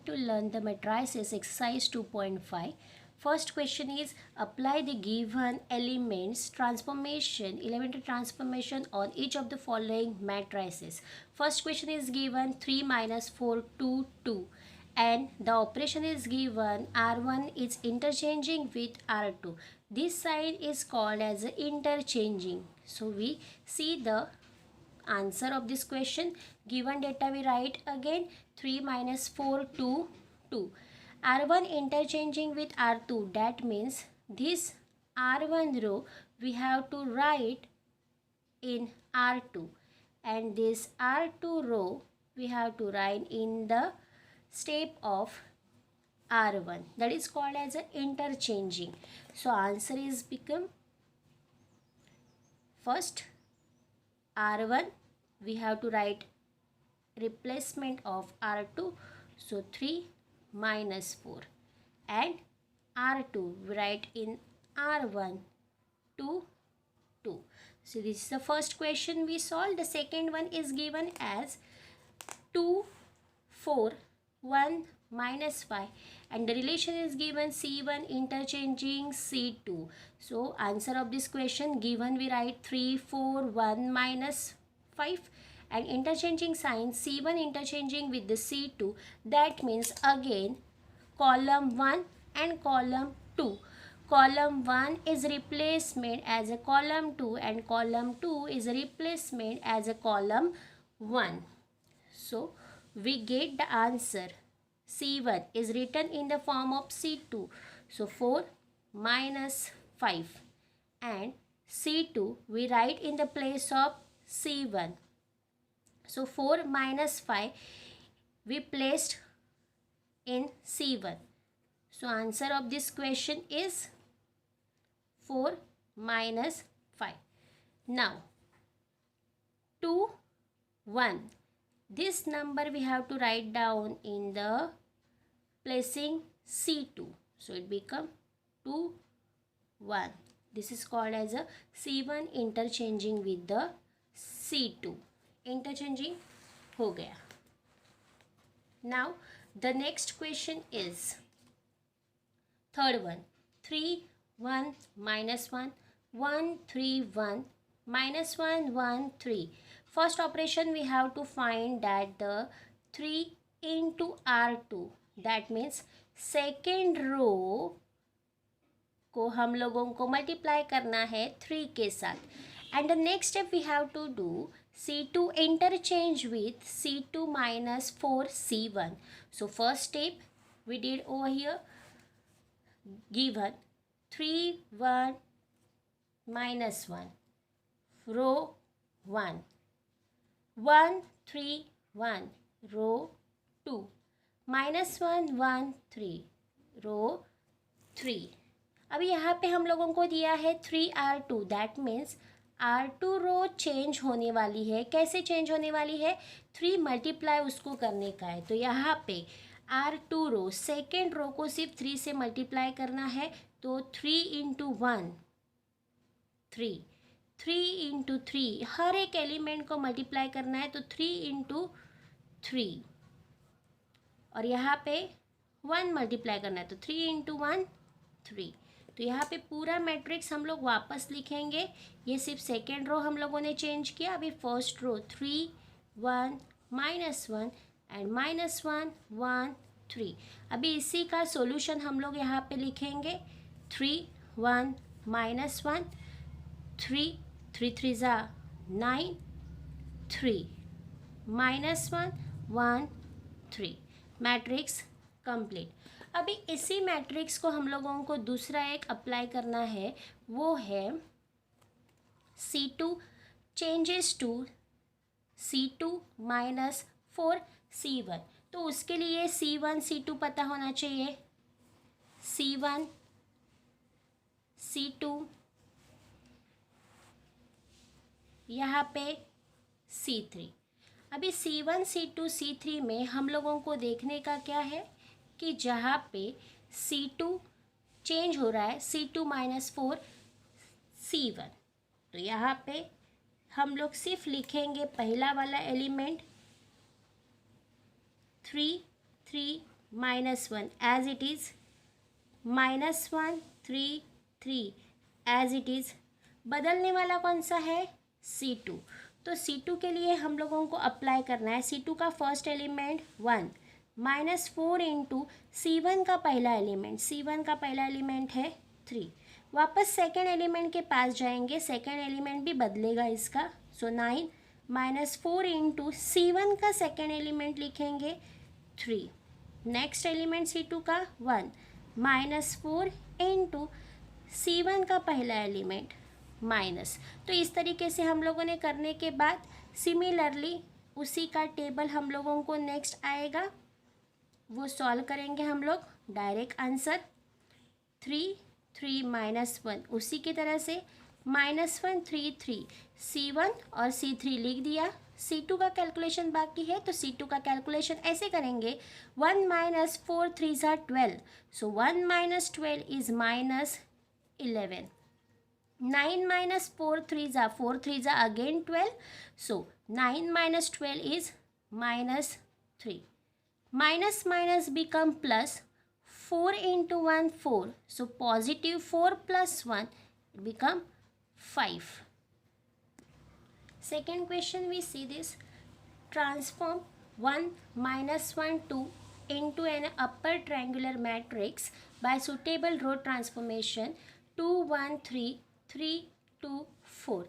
to learn the matrices exercise 2.5. First question is apply the given elements transformation, elementary transformation on each of the following matrices. First question is given 3 minus 4 2 2 and the operation is given R1 is interchanging with R2. This sign is called as interchanging. So we see the answer of this question. Given data we write again 3 minus 4 2 2. R1 interchanging with R2, that means this R1 row we have to write in R2 and this R2 row we have to write in the step of R1, that is called as a interchanging. So answer is become first R1 we have to write replacement of R2, so 3 minus 4 and R2 we write in R1 2 2. So this is the first question we solved. The second one is given as 2 4 1 minus 5 and the relation is given C1 interchanging C2. So answer of this question, given we write 3 4 1 minus 5 and interchanging sign C1 interchanging with the C2, that means again column 1 and column 2. Column 1 is replacement as a column 2 and column 2 is a replacement as a column 1. So we get the answer C1 is written in the form of C2. So 4 minus 5 and C2 we write in the place of C1. So 4 minus 5 we placed in C1. So answer of this question is 4 minus 5. Now 2 1. This number we have to write down in the placing C2. So it become 2 1. This is called as a C1 interchanging with the C2. Interchanging हो गया. Now the next question is third one 3 1 minus 1 1 3 1 minus 1 1 3. First operation we have to find that the 3 into R2, that means second row को हम लोगों को multiply करना है 3 के साथ. And the next step we have to do C2 interchange with C2 minus 4 C1. So first step we did over here, given 3 1 minus 1 row 1 1 3 1 row 2 minus 1 1 3 row 3. अभी यहाँ पे हम लोगों को दिया है 3R2, that means R2 row change होने वाली है. कैसे चेंज होने वाली है? 3 मल्टीप्लाई उसको करने का है. तो यहाँ पे R2 रो सेकेंड रो को सिर्फ 3 से मल्टीप्लाई करना है. तो 3 इंटू 1 3 3 इंटू 3 हर एक एलिमेंट को मल्टीप्लाई करना है. तो 3 इंटू 3 और यहाँ पे 1 मल्टीप्लाई करना है. तो 3 इंटू 1 3. तो यहाँ पे पूरा मैट्रिक्स हम लोग वापस लिखेंगे. ये सिर्फ सेकेंड रो हम लोगों ने चेंज किया. अभी first row 3 1 minus 1 and minus 1 1 3. अभी इसी का सॉल्यूशन हम लोग यहाँ पे लिखेंगे. 3 1 माइनस 1 3 3 3 ज़ा 9 3 माइनस 1 1 3. Matrix complete. अभी इसी मैट्रिक्स को हम लोगों को दूसरा एक अप्लाई करना है. वो है C2 changes to C2 minus 4 C1. तो उसके लिए C1 C2 पता होना चाहिए. C1 C2 यहाँ पे C3. अभी C1 C2 C3 में हम लोगों को देखने का क्या है कि जहाँ पे C2 चेंज हो रहा है C2 माइनस 4 C1. तो यहाँ पे हम लोग सिर्फ लिखेंगे पहला वाला element 3 3 -1 as it is, -1 3 3 as it is। बदलने वाला कौन सा है? C2। तो C2 के लिए हम लोगों को अप्लाई करना है। C2 का फर्स्ट एलिमेंट 1, -4 इंटू C1 का पहला एलिमेंट, C1 का पहला एलिमेंट है 3। वापस सेकेंड एलिमेंट के पास जाएंगे, सेकेंड एलिमेंट भी बदलेगा इसका। सो 9 -4 इंटू C1 का सेकेंड एलिमेंट लिखेंगे 3। नेक्स्ट एलिमेंट C2 का 1, -4 इंटू C1 का पहला एलिमेंट माइनस। तो इस तरीके से हम लोगों ने करने के बाद सिमिलरली उसी का टेबल हम लोगों को नेक्स्ट आएगा, वो सॉल्व करेंगे हम लोग। डायरेक्ट आंसर 3 3 -1 उसी की तरह से -1 3 3 C1 और C3 लिख दिया। C2 का कैलकुलेशन बाकी है, तो C2 का कैलकुलेशन ऐसे करेंगे 1 -4 3 12, सो 1 - 12 is -11। 9 - 4 3 4 3 again 12, so 9 - 12 is -3। minus minus become plus, 4 into 1 4, so positive 4 plus 1 become 5। Second question we see this, transform 1 -1 2 into an upper triangular matrix by suitable row transformation 2 1 3 3 2 4।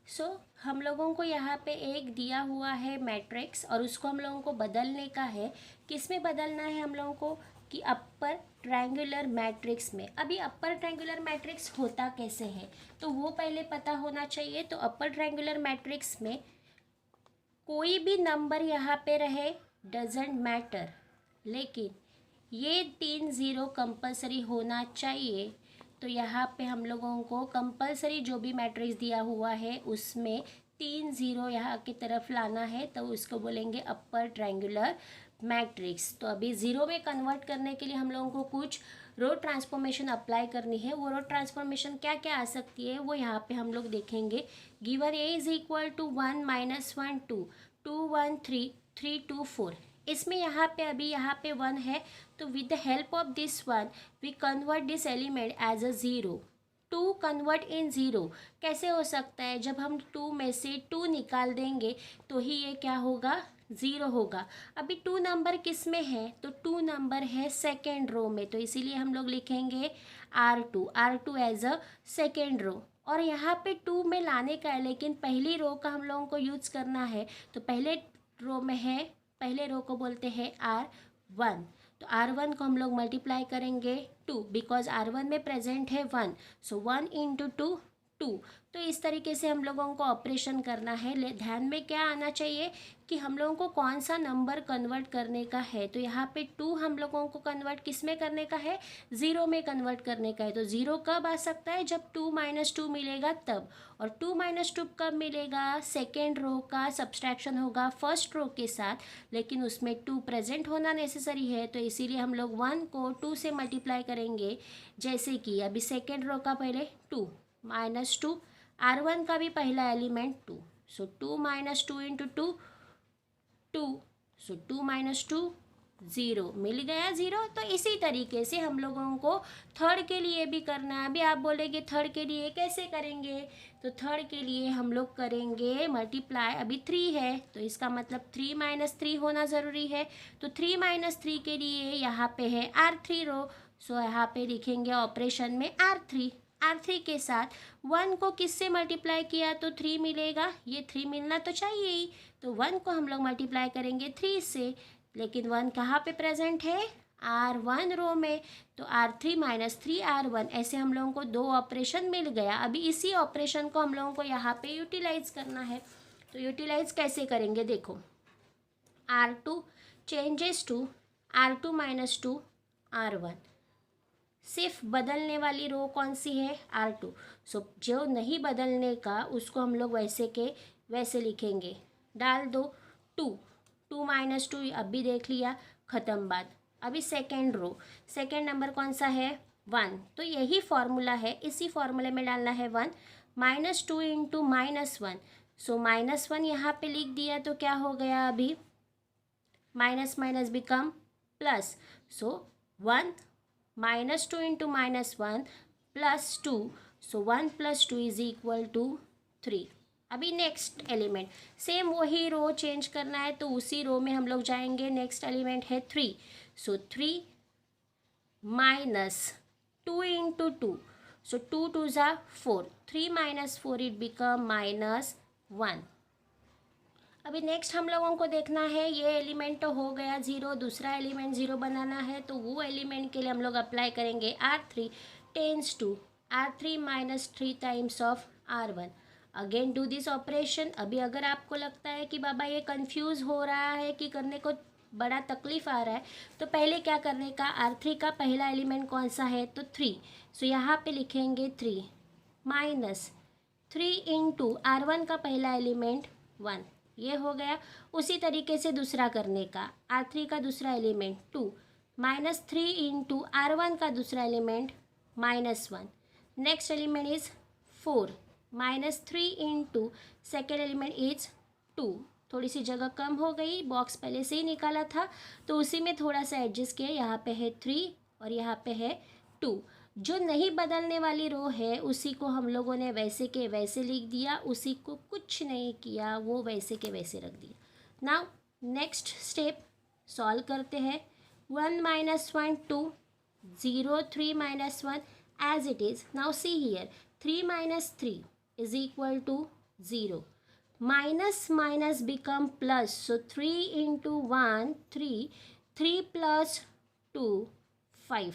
सो हम लोगों को यहाँ पे एक दिया हुआ है मैट्रिक्स और उसको हम लोगों को बदलने का है। किस में बदलना है हम लोगों को? कि अपर ट्रायंगुलर मैट्रिक्स में। अभी अपर ट्रायंगुलर मैट्रिक्स होता कैसे है तो वो पहले पता होना चाहिए। तो अपर ट्रायंगुलर मैट्रिक्स में कोई भी नंबर यहाँ पे रहे डजेंट मैटर, लेकिन ये 3 0 कंपलसरी होना चाहिए। तो यहाँ पे हम लोगों को कंपलसरी जो भी मैट्रिक्स दिया हुआ है उसमें 3 0 यहाँ की तरफ लाना है, तो उसको बोलेंगे अपर ट्रायंगुलर मैट्रिक्स। तो अभी 0 में कन्वर्ट करने के लिए हम लोगों को कुछ रो ट्रांसफॉर्मेशन अप्लाई करनी है। वो रो ट्रांसफॉर्मेशन क्या क्या आ सकती है वो यहाँ पे हम लोग देखेंगे। Given A is equal to 1 -1 2 2 1 3 3 2 4। इसमें यहाँ पे अभी यहाँ पे 1 है, तो with the help of this 1 we convert this element as a 0। 2 convert in 0 कैसे हो सकता है? जब हम 2 में से 2 निकाल देंगे तो ही ये क्या होगा? 0 होगा। अभी 2 नंबर किस में है? तो 2 नंबर है सेकेंड रो में, तो इसीलिए हम लोग लिखेंगे R2 as a second row. और यहाँ पे 2 में लाने का है, लेकिन पहली रो का हम लोगों को यूज़ करना है। तो पहले रो में है, पहले रो को बोलते हैं R1। तो R1 को हम लोग मल्टीप्लाई करेंगे 2, बिकॉज R1 में प्रेजेंट है 1, सो 1 इंटू 2 2। तो इस तरीके से हम लोगों को ऑपरेशन करना है। ध्यान में क्या आना चाहिए कि हम लोगों को कौन सा नंबर कन्वर्ट करने का है। तो यहाँ पे 2 हम लोगों को कन्वर्ट किस में करने का है? 0 में कन्वर्ट करने का है। तो 0 कब आ सकता है? जब 2 - 2 मिलेगा तब। और 2 - 2 कब मिलेगा? सेकेंड रो का सब्सट्रैक्शन होगा फर्स्ट रो के साथ, लेकिन उसमें 2 प्रेजेंट होना नेसेसरी है, तो इसीलिए हम लोग 1 को 2 से मल्टीप्लाई करेंगे। जैसे कि अभी सेकेंड रो का पहले 2 -2, R1 का भी पहला एलिमेंट 2, सो 2 - 2 इंटू 2 2, सो 2 - 2 0 मिल गया 0। तो इसी तरीके से हम लोगों को थर्ड के लिए भी करना है। अभी आप बोलेंगे थर्ड के लिए कैसे करेंगे? तो थर्ड के लिए हम लोग करेंगे मल्टीप्लाई। अभी 3 है तो इसका मतलब 3 - 3 होना ज़रूरी है। तो 3 - 3 के लिए यहाँ पे है R3 रो, सो यहाँ पे लिखेंगे ऑपरेशन में R3 के साथ 1 को किससे मल्टीप्लाई किया तो 3 मिलेगा। ये 3 मिलना तो चाहिए ही, तो 1 को हम लोग मल्टीप्लाई करेंगे 3 से, लेकिन 1 कहाँ पे प्रेजेंट है? R1 रो में। तो R3 - 3 R1, ऐसे हम लोगों को 2 ऑपरेशन मिल गया। अभी इसी ऑपरेशन को हम लोगों को यहाँ पे यूटिलाइज करना है। तो यूटिलाइज कैसे करेंगे? देखो, R2 changes to R2 - 2 R1। सिर्फ बदलने वाली रो कौन सी है? R2। सो जो नहीं बदलने का उसको हम लोग वैसे के वैसे लिखेंगे। डाल दो 2 - 2 अभी देख लिया, ख़त्म बात। अभी सेकेंड रो, सेकेंड नंबर कौन सा है? 1। तो यही फॉर्मूला है, इसी फॉर्मूले में डालना है 1 -2 इंटू -1। सो -1 यहाँ पे लिख दिया तो क्या हो गया? अभी minus minus become plus, so 1 -2 into -1 +2, so 1 + 2 is equal to 3। अभी नेक्स्ट एलिमेंट, सेम वही रो चेंज करना है तो उसी रो में हम लोग जाएंगे। नेक्स्ट एलिमेंट है 3, सो 3 -2 इंटू 2, सो 2 2 ज़ा 4, 3 - 4 इट बिकम -1। अभी नेक्स्ट हम लोगों को देखना है, ये एलिमेंट तो हो गया 0, दूसरा एलिमेंट 0 बनाना है तो वो एलिमेंट के लिए हम लोग अप्लाई करेंगे R3 tends to R3 - 3 times of R1। Again do this operation. अभी अगर आपको लगता है कि बाबा ये कंफ्यूज हो रहा है कि करने को बड़ा तकलीफ आ रहा है, तो पहले क्या करने का, R3 का पहला एलिमेंट कौन सा है, तो 3, सो यहाँ पे लिखेंगे 3 -3 इंटू R1 का पहला एलिमेंट 1, ये हो गया। उसी तरीके से दूसरा करने का, R3 का दूसरा एलिमेंट 2 -3 इंटू R1 का दूसरा element -1। Next element is 4 -3 into second element is 2। थोड़ी सी जगह कम हो गई, बॉक्स पहले से ही निकाला था तो उसी में थोड़ा सा एडजस्ट किया। यहाँ पे है 3 और यहाँ पे है 2। जो नहीं बदलने वाली रो है उसी को हम लोगों ने वैसे के वैसे लिख दिया, उसी को कुछ नहीं किया, वो वैसे के वैसे रख दिया। नाउ नेक्स्ट स्टेप सॉल्व करते हैं। 1 - 1 2, 0 3 - 1 as it is. Now see here, 3 - 3 is equal to 0. Minus become plus, so 3 into 1 3, 3 plus 2 5,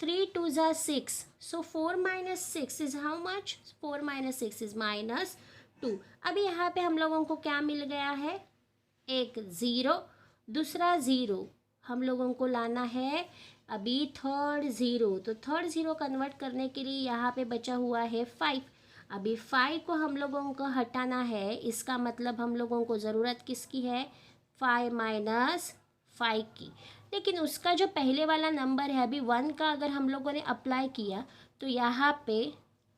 3 2s are 6, so 4 - 6 is how much, 4 - 6 is -2। अभी यहाँ पे हम लोगों को क्या मिल गया है, एक 0, दूसरा 0 हम लोगों को लाना है। अभी थर्ड 0, तो थर्ड 0 कन्वर्ट करने के लिए यहाँ पे बचा हुआ है 5। अभी 5 को हम लोगों को हटाना है, इसका मतलब हम लोगों को ज़रूरत किसकी है, 5 - 5 की। लेकिन उसका जो पहले वाला नंबर है, अभी 1 का अगर हम लोगों ने अप्लाई किया तो यहाँ पे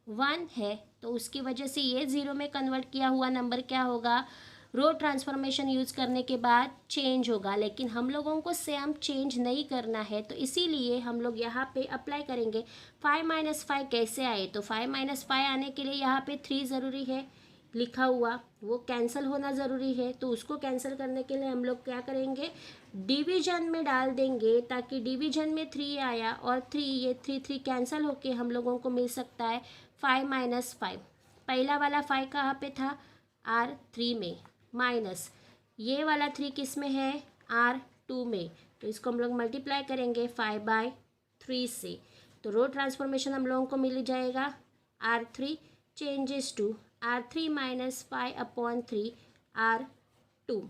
1 है, तो उसकी वजह से ये 0 में कन्वर्ट किया हुआ नंबर क्या होगा, रो ट्रांसफॉर्मेशन यूज़ करने के बाद चेंज होगा। लेकिन हम लोगों को सेम चेंज नहीं करना है, तो इसीलिए हम लोग यहाँ पे अप्लाई करेंगे। 5 - 5 कैसे आए, तो 5 - 5 आने के लिए यहाँ पे 3 ज़रूरी है लिखा हुआ, वो कैंसिल होना ज़रूरी है। तो उसको कैंसिल करने के लिए हम लोग क्या करेंगे, डिवीजन में डाल देंगे, ताकि डिवीजन में 3 आया और 3, ये 3 3 कैंसिल होके हम लोगों को मिल सकता है 5 - 5। पहला वाला 5 कहाँ पे था, R3 में, माइनस ये वाला 3 किस में है, R2 में। तो इसको हम लोग मल्टीप्लाई करेंगे 5/3 से, तो रो ट्रांसफॉर्मेशन हम लोगों को मिल जाएगा R3 changes to R3 - 5/3 R2।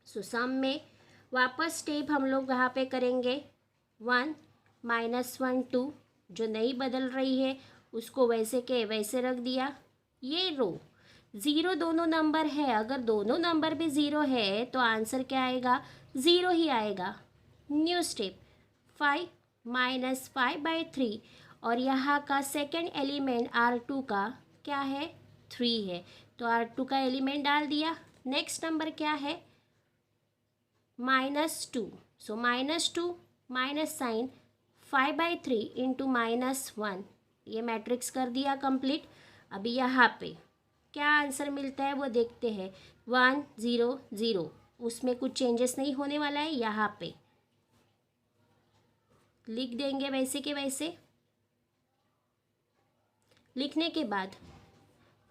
सो सम में वापस स्टेप हम लोग यहाँ पे करेंगे, 1 -1 2, जो नहीं बदल रही है उसको वैसे के वैसे रख दिया। ये रो 0 दोनों नंबर है, अगर दोनों नंबर भी 0 है तो आंसर क्या आएगा, 0 ही आएगा। न्यू स्टेप 5 - 5/3, और यहाँ का सेकेंड एलिमेंट R2 का क्या है, 3 है, तो R2 का एलिमेंट डाल दिया। नेक्स्ट नंबर क्या है, -2, सो -2 माइनस साइन 5/3 इंटू -1, ये मैट्रिक्स कर दिया कंप्लीट। अभी यहाँ पे क्या आंसर मिलता है वो देखते हैं, 1 0 0, उसमें कुछ चेंजेस नहीं होने वाला है, यहाँ पे लिख देंगे वैसे के वैसे। लिखने के बाद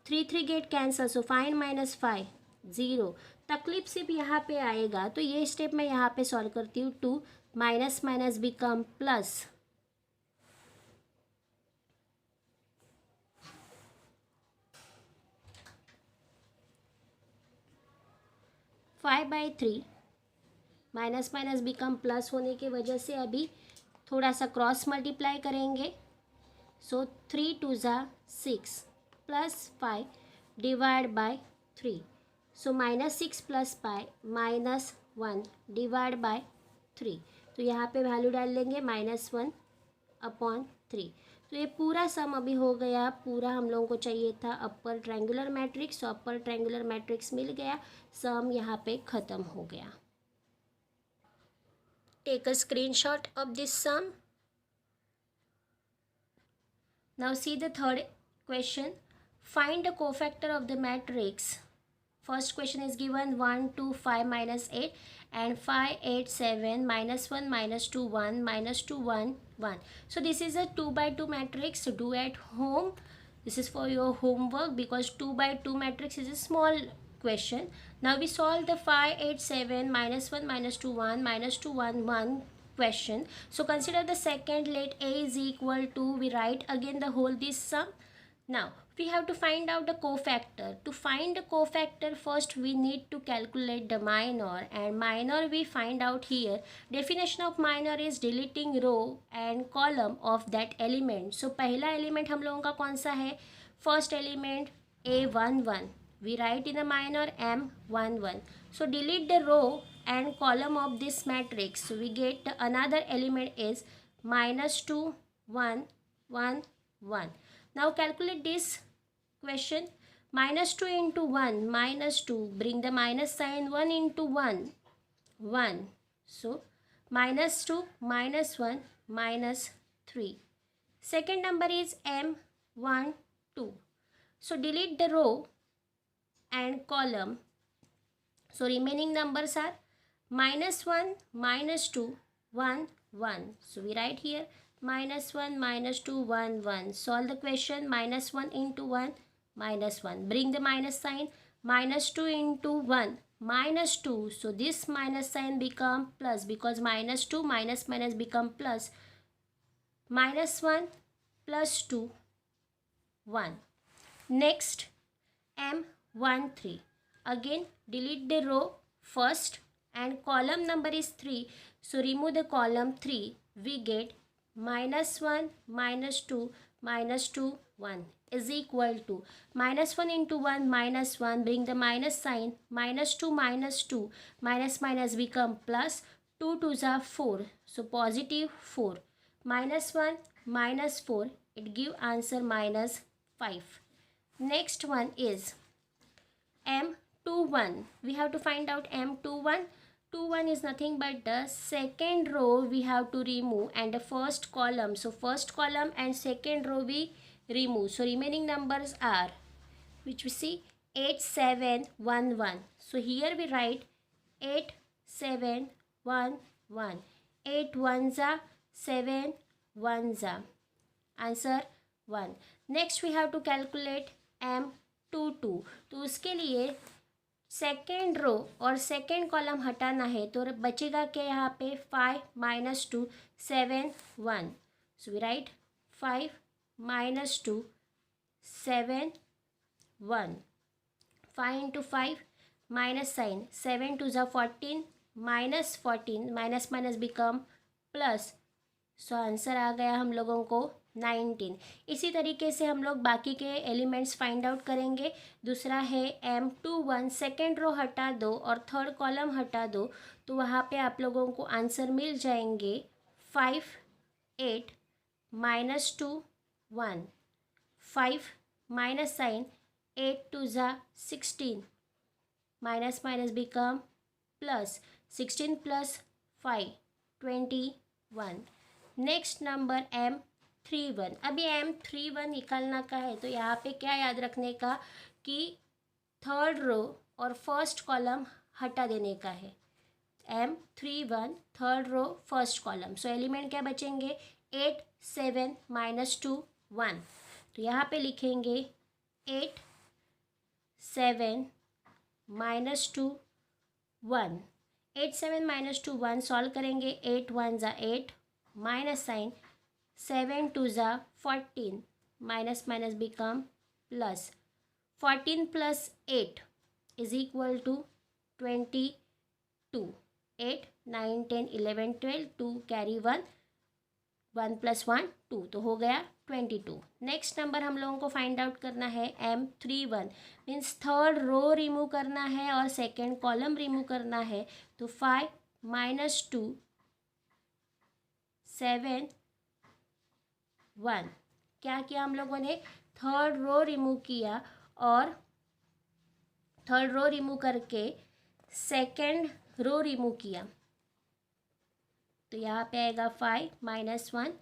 3 3 गेट कैंसल, सो 5 - 5 0, तकलीफ सिर्फ यहाँ पे आएगा। तो ये स्टेप मैं यहाँ पे सॉल्व करती हूँ, 2 minus minus become plus, 5/3 minus minus become plus होने की वजह से अभी थोड़ा सा क्रॉस मल्टीप्लाई करेंगे। सो 3 2 ज़ा 6 plus 5 divide by 3, so -6 plus 5 -1 divide by 3, तो यहाँ पे वैल्यू डाल लेंगे -1/3। तो ये पूरा सम अभी हो गया, पूरा हम लोगों को चाहिए था अपर ट्रायंगुलर मैट्रिक्स, तो अपर ट्रायंगुलर मैट्रिक्स मिल गया, सम यहाँ पे ख़त्म हो गया। take a screenshot of this sum. Now see the third question. Find the cofactor of the matrix. First question is given 1, 2, 5, minus 8 and 5, 8, 7, minus 1, minus 2, 1, minus 2, 1, 1. So this is a 2 by 2 matrix. So do at home. This is for your homework because 2 by 2 matrix is a small question. Now we solve the 5, 8, 7, minus 1, minus 2, 1, minus 2, 1, 1 question. So consider the second, let A is equal to, we write again the whole this sum. Now we have to find out the cofactor. To find the cofactor, first we need to calculate the minor, and minor we find out here. Definition of minor is deleting row and column of that element. So पहला element हम लोगों का कौन सा है? First element A11. We write in the minor M11. So delete the row and column of this matrix. So we get another element is -2, 1, 1, 1. Now calculate this question. -2 into 1, -2. Bring the minus sign, 1 into 1, 1. So -2, -1, -3. Second number is M12. So delete the row and column. So remaining numbers are -1, -2, 1, 1. So we write here -1, -2, 1, 1. Solve the question. -1 into 1, -1. Bring the minus sign. -2 into 1, -2. So this minus sign become plus because -2 minus become plus. -1 plus 2, 1. Next M13. Again delete the row first and column number is 3. So remove the column 3. We get -1, -2, -2, 1 is equal to -1 into 1, -1. Bring the minus sign. -2, -2. Minus become plus. 2 2s are 4. So positive 4. -1, -4. It give answer -5. Next one is M21. We have to find out M21. 21 is nothing but the second row we have to remove and the first column. So first column and second row we remove. So remaining numbers are, which we see 8, 7, 1, 1. So here we write 8, 7, 1, 1. 8 ones are 7 ones are. Answer 1. Next we have to calculate M22. तो उसके लिए second row और second column हटाना है तो बचेगा क्या यहाँ पे 5 - 2 7 1. So we write 5 - 2 7 1. 5 into 5 minus sign. 7 2s are 14 minus 14 minus become plus. So answer आ गया हम लोगों को 19. इसी तरीके से हम लोग बाकी के एलिमेंट्स फाइंड आउट करेंगे. दूसरा है M21. सेकेंड रो हटा दो और थर्ड कॉलम हटा दो तो वहाँ पे आप लोगों को आंसर मिल जाएंगे 5 8 -2 1. 5 माइनस साइन 8 2 ज़ा 16 minus become plus 16 + 5 21. Next number M31. अभी M31 निकालना का है तो यहाँ पे क्या याद रखने का कि थर्ड रो और फर्स्ट कॉलम हटा देने का है. M31 third row first column. So element क्या बचेंगे 8 7 -2 1. तो यहाँ पे लिखेंगे 8 7 -2 1. 8 7 -2 1 सॉल्व करेंगे. 8 1 ज़ा 8 माइनस साइन 7 2 ज़ा 14 minus become plus 14 + 8 is equal to 22. 8 9 10 11 12 2 carry 1 1 + 1 2 तो हो गया 22. नेक्स्ट नंबर हम लोगों को फाइंड आउट करना है M31. Means third row remove करना है और सेकेंड कॉलम रिमूव करना है. तो 5 -2 7 1. क्या किया हम लोगों ने थर्ड रो रिमूव किया और थर्ड रो रिमूव करके सेकेंड रो रिमूव किया. तो यहाँ पे आएगा 5 माइनस 1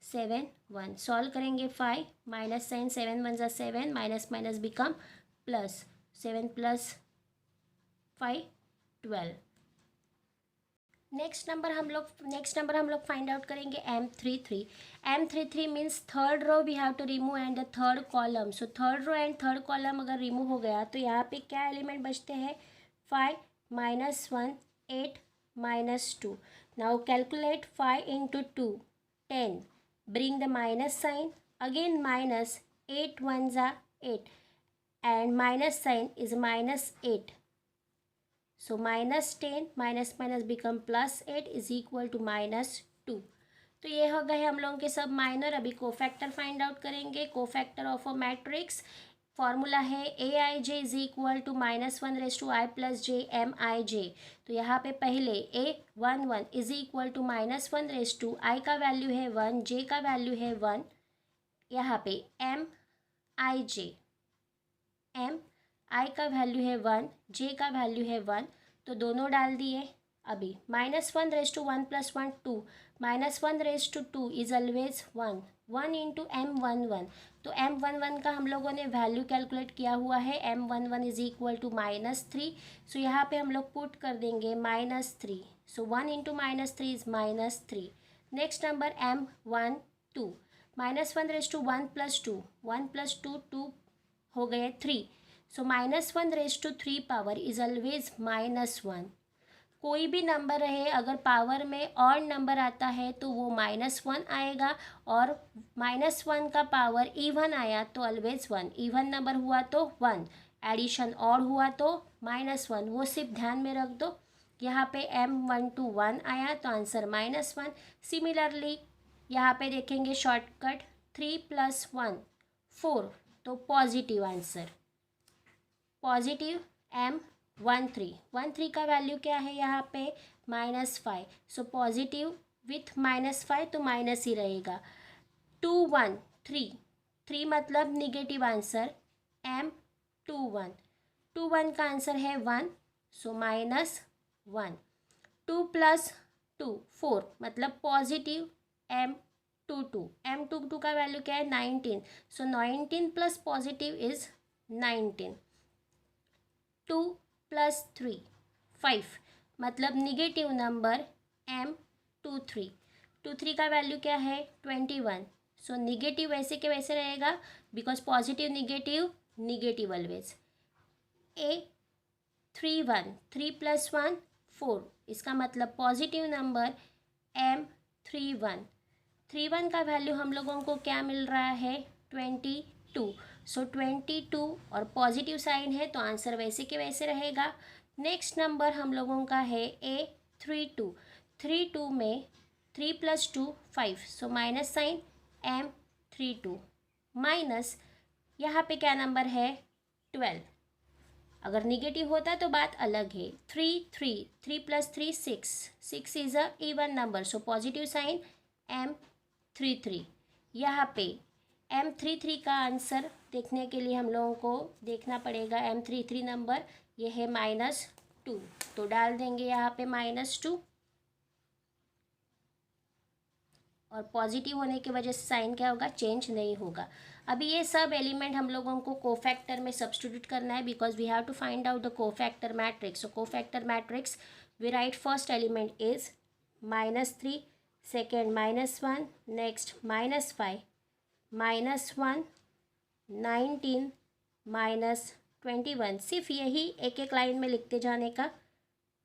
7 1। सॉल्व करेंगे 5 माइनस साइन 7 1 ज़ा 7 minus minus become plus 7 plus 5 12। Next number हम लोग फाइंड आउट करेंगे M33। M33 means third row we have to remove and the third column. So third row and third column अगर remove हो गया तो यहाँ पे क्या एलिमेंट बचते हैं 5 minus 1 8 minus 2। Now calculate 5 into 2 10। Bring the minus sign again minus 8 1 ज़ा 8 and minus sign is minus 8. So minus 10 minus minus become plus 8 is equal to minus 2. तो ये हो गए हम लोगों के सब माइनर। अभी कोफैक्टर फाइंड आउट करेंगे। Cofactor of a matrix formula है A I J is equal to minus 1 raise to I plus J M I J. तो यहाँ पे पहले A11 is equal to minus 1 raise to I का value है 1 जे का value है 1। यहाँ पे एम आई का वैल्यू है 1 जे का वैल्यू है 1। तो दोनों डाल दिए। अभी minus 1 raise to 1 plus 1 2 minus 1 raise to 2 is always 1 1 into M11। तो M11 का हम लोगों ने वैल्यू कैलकुलेट किया हुआ है। M11 is equal to -3। सो यहाँ पे हम लोग पुट कर देंगे -3। So 1 into -3 is -3। Next number M12 -1 raise to 1 plus 2 1 plus 2 2 हो गए 3। So -1 raise to 3 power is always -1। कोई भी नंबर रहे अगर पावर में और नंबर आता है तो वो -1 आएगा, और -1 का पावर इवन आया तो ऑलवेज 1। इवन नंबर हुआ तो 1, एडिशन और हुआ तो -1। वो सिर्फ ध्यान में रख दो। यहाँ पे M12 1 आया तो आंसर -1। सिमिलरली यहाँ पे देखेंगे शॉर्टकट 3 + 1 4, तो पॉजिटिव आंसर पॉजिटिव M13 का वैल्यू क्या है यहाँ पे -5। सो पॉजिटिव विथ -5 तो माइनस ही रहेगा। 2 1 3 मतलब निगेटिव आंसर M21। 2 1 का आंसर है 1, सो -1। 2 + 2 4 मतलब पॉजिटिव M22 का वैल्यू क्या है 19। सो 19 प्लस पॉजिटिव इज 19। 2 + 3 5 मतलब निगेटिव नंबर M23 का वैल्यू क्या है 21। सो निगेटिव वैसे के वैसे रहेगा because positive negative always. A31 3 + 1 4 इसका मतलब पॉजिटिव नंबर M31 का वैल्यू हम लोगों को क्या मिल रहा है 22। सो 22 और पॉजिटिव साइन है तो आंसर वैसे के वैसे रहेगा। नेक्स्ट नंबर हम लोगों का है A32 में 3 + 2 5, so minus sign M32 minus यहाँ पे क्या नंबर है 12। अगर निगेटिव होता तो बात अलग है। 3 + 3 6 is a even number, so positive sign M33। यहाँ पे M33 का आंसर देखने के लिए हम लोगों को देखना पड़ेगा। M33 नंबर ये है -2, तो डाल देंगे यहाँ पे -2, और पॉजिटिव होने की वजह से साइन क्या होगा चेंज नहीं होगा। अभी ये सब एलिमेंट हम लोगों को कोफैक्टर में सब्स्टिट्यूट करना है because we have to find out the cofactor matrix. So cofactor matrix we write first element is -3, second -1, next -5 -1 19 -21। सिर्फ यही एक एक लाइन में लिखते जाने का।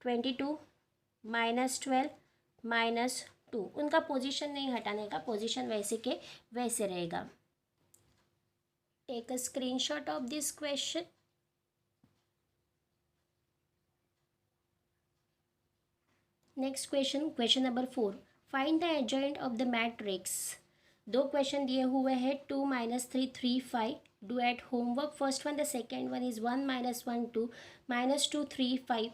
22 -12 -2 उनका पोजीशन नहीं हटाने का, पोजीशन वैसे के वैसे रहेगा। Take a screenshot of this question. Next question number 4, find the adjoint of the matrix. 2 question दिए हुए हैं 2 -3 3 5। Do at homework. First one the second one is 1 -1 2 -2 3 5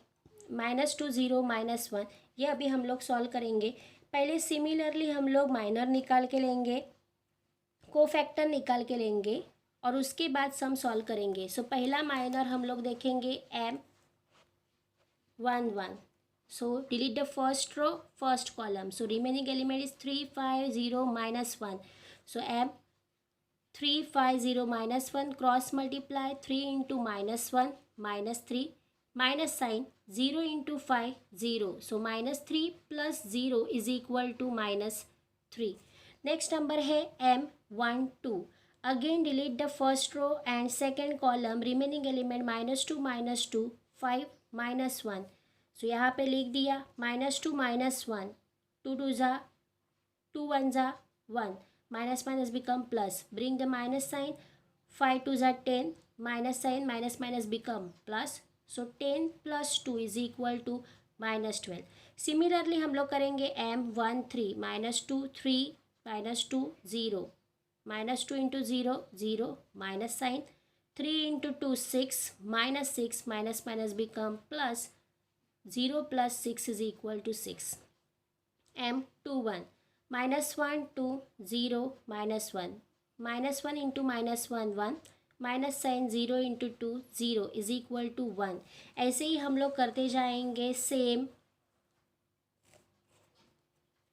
-2 0 -1। ये अभी हम लोग सॉल्व करेंगे। पहले सिमिलरली हम लोग माइनर निकाल के लेंगे, कोफैक्टर निकाल के लेंगे, और उसके बाद सम सॉल्व करेंगे। सो पहला माइनर हम लोग देखेंगे M11। So delete the first row, first column. So remaining element is 3, 5, 0, minus 1. So M 3, 5, 0, minus 1, cross multiply 3 into minus 1, minus 3, minus sign 0 into 5, 0. So minus 3 plus 0 is equal to minus 3. Next number है M1, 2. Again delete the first row and second column. Remaining element minus 2, minus 2, 5, minus 1. So यहाँ पे लिख दिया minus 2, minus 1. 2 2 जा 2 1 जा 1. Minus minus become plus. Bring the minus sign. 5 2 जा 10. Minus sign, minus minus become plus. So 10 plus 2 is equal to minus 12. Similarly हम लोग करेंगे M1, 3. Minus 2, 3. Minus 2, 0. Minus 2 into 0, 0. Minus sign. 3 into 2, 6. Minus 6. Minus minus become plus. 0 plus 6 is equal to 6. M2, 1. Minus 1, 2, 0, minus 1. Minus 1 into minus 1, 1. Minus sign 0 into 2 0 is equal to 1. ऐसे ही हम लोग करते जाएंगे same.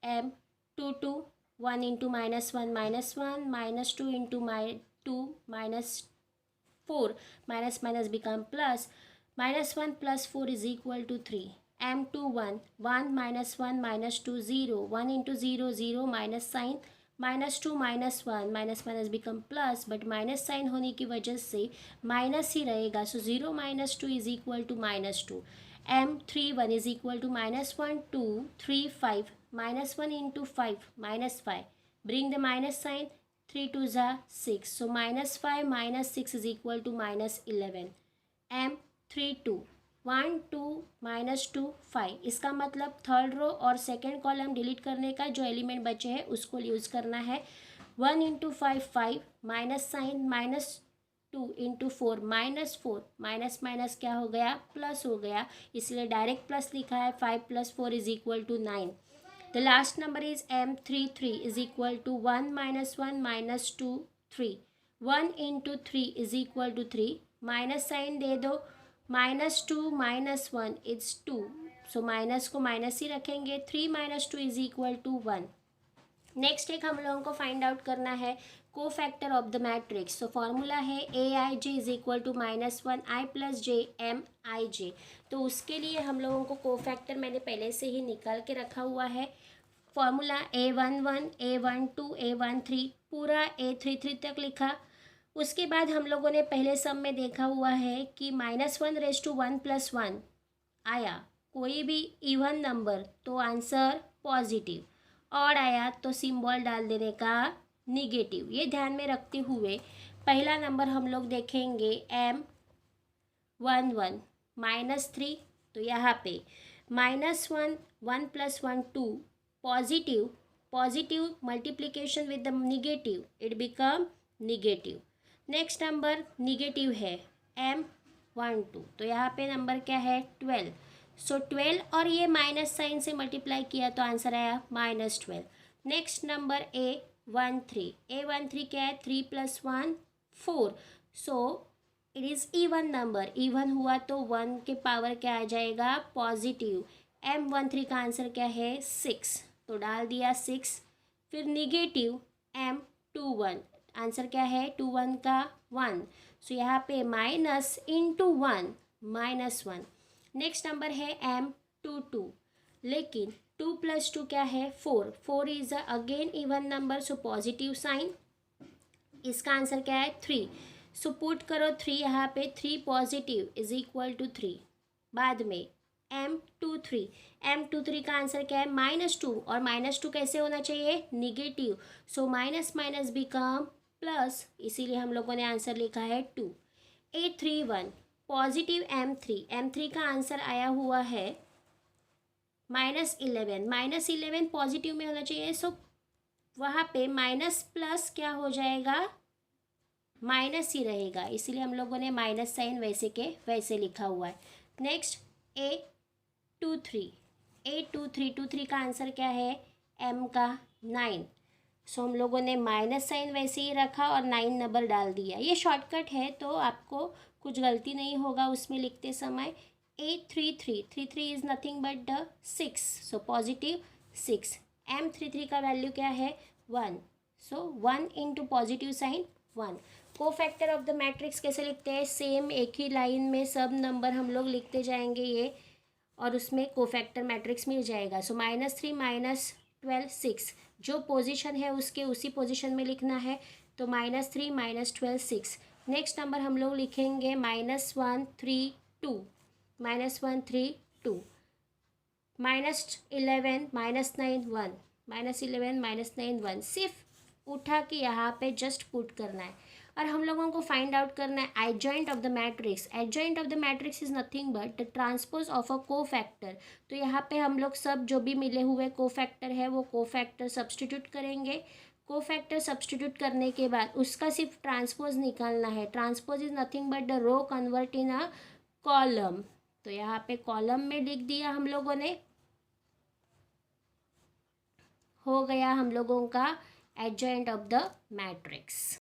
M2, 2. 1 into minus 1 minus 1. Minus 2 into 2 minus 4. Minus minus become plus. Minus 1 plus 4 is equal to 3. M2, 1. 1 minus 1 minus 2 0. 1 into 0 0 minus sign. Minus 2 minus 1 minus minus become plus. But minus sign होने की वजह से minus ही रहेगा. So 0 minus 2 is equal to minus 2. M3, 1 is equal to minus 1 2 3 5. Minus 1 into 5 minus 5. Bring the minus sign. 3 2 जा 6. So minus 5 minus 6 is equal to minus 11. M3, 2. 1 2 minus 2 5. इसका मतलब third row और सेकेंड कॉलम डिलीट करने का जो element बचे हैं उसको यूज़ करना है. 1 into 5 5. Minus sign. Minus 2 into 4 minus 4. Minus minus क्या हो गया प्लस हो गया, इसलिए डायरेक्ट प्लस लिखा है. 5 plus 4 is equal to 9. The last number is M3, 3 is equal to 1 minus 1 minus 2 3. 1 into 3 is equal to 3. Minus sign दे दो. Minus 2 minus 1 is 2. So minus को माइनस ही रखेंगे. 3 minus 2 is equal to 1. Next एक हम लोगों को find out करना है cofactor of the matrix. So formula है AIJ is equal to -1 I plus J MIJ. तो उसके लिए हम लोगों को को फैक्टर मैंने पहले से ही निकाल के रखा हुआ है. फॉर्मूला A11 A12 A13 पूरा A33 तक लिखा. उसके बाद हम लोगों ने पहले सम में देखा हुआ है कि -1 + 1 आया कोई भी इवन नंबर तो आंसर पॉजिटिव, और आया तो सिंबल डाल देने का निगेटिव. ये ध्यान में रखते हुए पहला नंबर हम लोग देखेंगे M11 -3. तो यहाँ पे -1 1 + 1 2 positive multiplication with the negative it become negative. Next number negative है M12. तो यहाँ पे नंबर क्या है 12. सो 12 और ये माइनस साइन से मल्टीप्लाई किया तो आंसर आया -12. Next number A13. A13 क्या है 3 + 1 4. So it is even number. Even हुआ तो 1 के पावर क्या आ जाएगा पॉजिटिव. M13 का आंसर क्या है 6. तो डाल दिया 6. फिर निगेटिव M21. आंसर क्या है 2 1 का 1. सो यहाँ पे माइनस इंटू 1 -1. नेक्स्ट नंबर है M22. लेकिन 2 + 2 क्या है 4. 4 is again even number so positive sign. इसका आंसर क्या है 3. सो पुट करो 3 यहाँ पे. 3 पॉजिटिव इज इक्वल टू 3. बाद में M23. M23 का आंसर क्या है -2. और -2 कैसे होना चाहिए negative. So minus minus become plus, इसीलिए हम लोगों ने आंसर लिखा है 2. A31 positive M3. M3 का आंसर आया हुआ है -11. -11 पॉजिटिव में होना चाहिए. सो वहाँ पे माइनस प्लस क्या हो जाएगा माइनस ही रहेगा, इसीलिए हम लोगों ने माइनस साइन वैसे के वैसे लिखा हुआ है. Next A23. A23 का आंसर क्या है M का 9. सो हम लोगों ने माइनस साइन वैसे ही रखा और 9 नंबर डाल दिया. ये शॉर्टकट है तो आपको कुछ गलती नहीं होगा उसमें लिखते समय. A33 is nothing but the 6, so positive 6. M33 का वैल्यू क्या है 1, so 1 into positive sign 1. Cofactor of the matrix कैसे लिखते हैं, सेम एक ही लाइन में सब नंबर हम लोग लिखते जाएंगे ये, और उसमें कोफैक्टर मैट्रिक्स मिल जाएगा. सो -3 -12 6, जो पोजीशन है उसके उसी पोजीशन में लिखना है, तो -3 -12 6. नेक्स्ट नंबर हम लोग लिखेंगे -1 3 2, -1 3 2, -11 -9 1, -11 -9 1. सिर्फ उठा के यहाँ पे जस्ट पुट करना है, और हम लोगों को फाइंड आउट करना है adjoint of the matrix. Adjoint of the matrix is nothing but the transpose of a cofactor. तो यहाँ पे हम लोग सब जो भी मिले हुए कोफैक्टर है वो कोफैक्टर सब्सटीट्यूट करेंगे. कोफैक्टर सब्सटीट्यूट करने के बाद उसका सिर्फ ट्रांसपोज निकालना है. Transpose is nothing but the row convert in a column. तो यहाँ पे कॉलम में लिख दिया हम लोगों ने, हो गया हम लोगों का एडजॉइंट ऑफ द मैट्रिक्स.